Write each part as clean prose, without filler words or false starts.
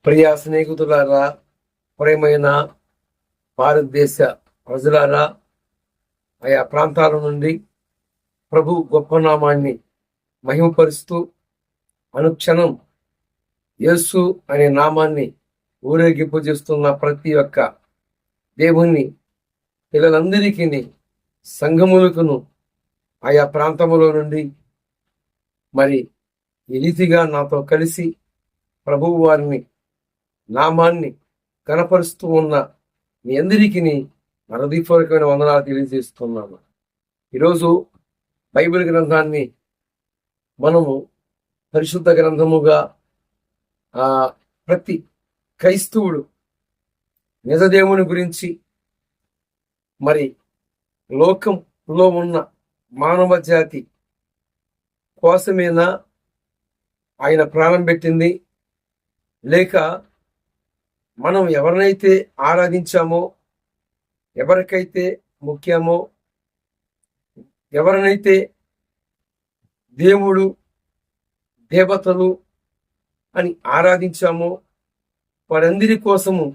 ప్రియ స్నేహితులారా, ప్రియమైన భారతదేశ ప్రజలారా, ఆయా ప్రాంతాల నుండి ప్రభు గొప్ప నామాన్ని మహిమపరుస్తూ అనుక్షణం యేసు అనే నామాన్ని ఊరేగింపు చేస్తున్న ప్రతి ఒక్క దేవుని పిల్లలందరికీ, సంఘములకును ఆయా ప్రాంతములో నుండి మరి ఈ రీతిగా నాతో కలిసి ప్రభువు వారిని నామాన్ని కనపరుస్తూ ఉన్న మీ అందరికీ హృదయపూర్వకమైన వందనాలు తెలియజేస్తున్నాను. ఈరోజు బైబిల్ గ్రంథాన్ని మనము పరిశుద్ధ గ్రంథముగా ప్రతి క్రైస్తవుడు నిజదేవుని గురించి, మరి లోకంలో ఉన్న మానవ జాతి కోసమేనా ఆయన ప్రాణం పెట్టింది, లేక మనం ఎవరినైతే ఆరాధించామో, ఎవరికైతే ముఖ్యమో, ఎవరినైతే దేవుడు దేవతలు అని ఆరాధించామో వారందరి కోసము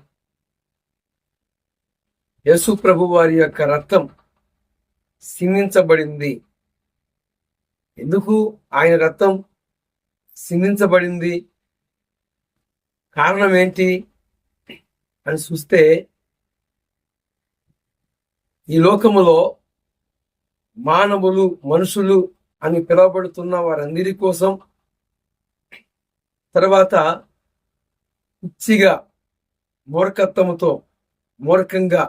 యేసు ప్రభు వారి యొక్క రక్తం సిందించబడింది. ఎందుకు ఆయన రక్తం సిందించబడింది, కారణం ఏంటి అని చూస్తే, ఈ లోకములో మానవులు, మనుషులు అని పిలువబడుతున్న వారందరి కోసం, తర్వాత పిచ్చిగా మూర్ఖత్వముతో మూర్ఖంగా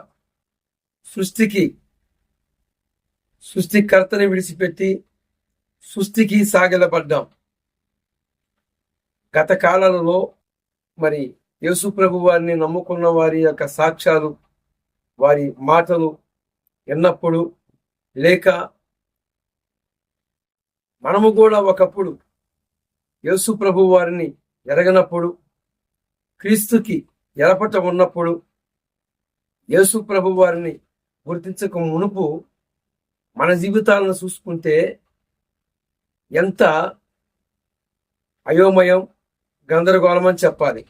సృష్టికర్తని విడిచిపెట్టి సృష్టికి సాగిలపడ్డాం. గత కాలాలలో మరి యేసు ప్రభు వారిని నమ్ముకున్న వారి యొక్క సాక్ష్యాలు, వారి మాటలు విన్నప్పుడు, లేక మనము కూడా ఒకప్పుడు యేసు ప్రభు వారిని ఎరగనప్పుడు, క్రీస్తుకి ఎరపట ఉన్నప్పుడు, యేసు ప్రభు వారిని గుర్తించక మునుపు మన జీవితాలను చూసుకుంటే ఎంత అయోమయం, గందరగోళం అని చెప్పాలి.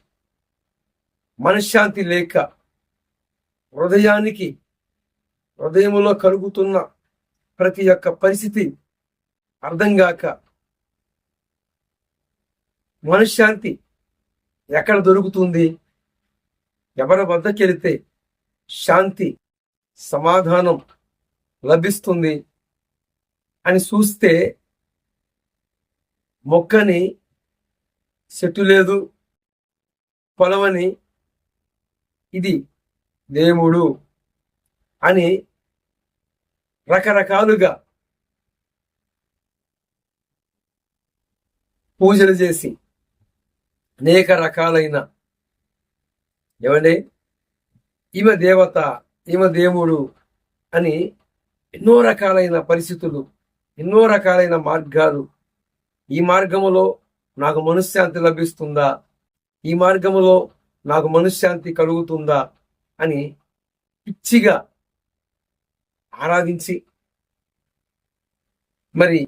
మనశ్శాంతి లేక, హృదయములో కలుగుతున్న ప్రతి ఒక్క పరిస్థితి అర్థం కాక, మనశ్శాంతి ఎక్కడ దొరుకుతుంది, ఎవరి వద్దకు వెళితే శాంతి సమాధానం లభిస్తుంది అని చూస్తే, మొక్కని చెట్టు లేదు, పొలమని ఇది దేవుడు అని రకరకాలుగా పూజలు చేసి అనేక రకాలైన ఈమె దేవత, ఈమె దేవుడు అని ఎన్నో రకాలైన పరిస్థితులు, ఎన్నో రకాలైన మార్గాలు, ఈ మార్గములో నాకు మనశ్శాంతి లభిస్తుందా, ఈ మార్గములో నాకు మనశ్శాంతి కలుగుతుందా అని పిచ్చిగా ఆరాధించి, మరి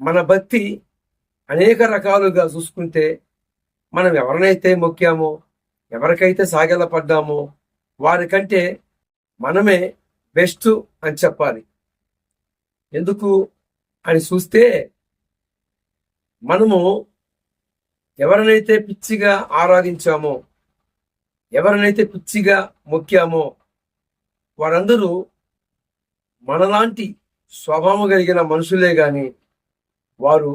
మన భక్తి అనేక రకాలుగా చూసుకుంటే, మనం ఎవరినైతే మొక్కామో, ఎవరికైతే సాగిలపడ్డామో వారికంటే మనమే బెస్ట్ అని చెప్పాలి. ఎందుకు అని చూస్తే, మనము ఎవరినైతే పిచ్చిగా ఆరాధించామో, ఎవరినైతే పిచ్చిగా మొక్కామో వారందరూ మనలాంటి స్వభావం కలిగిన మనుషులే గాని వారు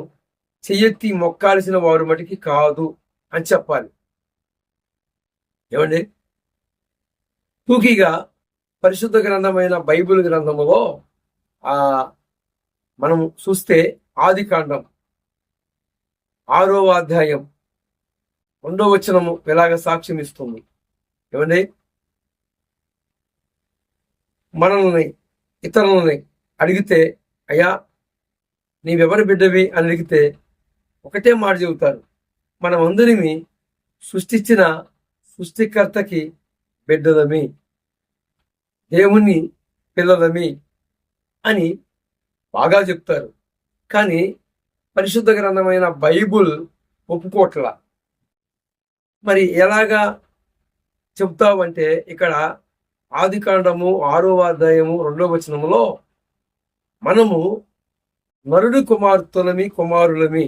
చెయ్యెత్తి మొక్కాల్సిన వారు మటుకి కాదు అని చెప్పాలి. టూకీగా పరిశుద్ధ గ్రంథమైన బైబిల్ గ్రంథములో మనం చూస్తే ఆదికాండం 6వ అధ్యాయం 2వ వచనము ఎలాగ సాక్ష్యం ఇస్తుంది. మనల్ని, ఇతరులని అడిగితే, అయ్యా నీవెవరి బిడ్డవి అని అడిగితే ఒకటే మాట చెబుతారు, మనమందరినీ సృష్టించిన సృష్టికర్తకి బిడ్డలమి, దేవుని పిల్లలమి అని బాగా చెప్తారు. కానీ పరిశుద్ధ గ్రంథమైన బైబుల్ ఒప్పుకోట్ల. మరి ఎలాగా చెప్తావంటే ఇక్కడ ఆదికాండము 6వ అధ్యాయము 2వ వచనములో మనము నరుడి కుమార్తెలమి కుమారులమి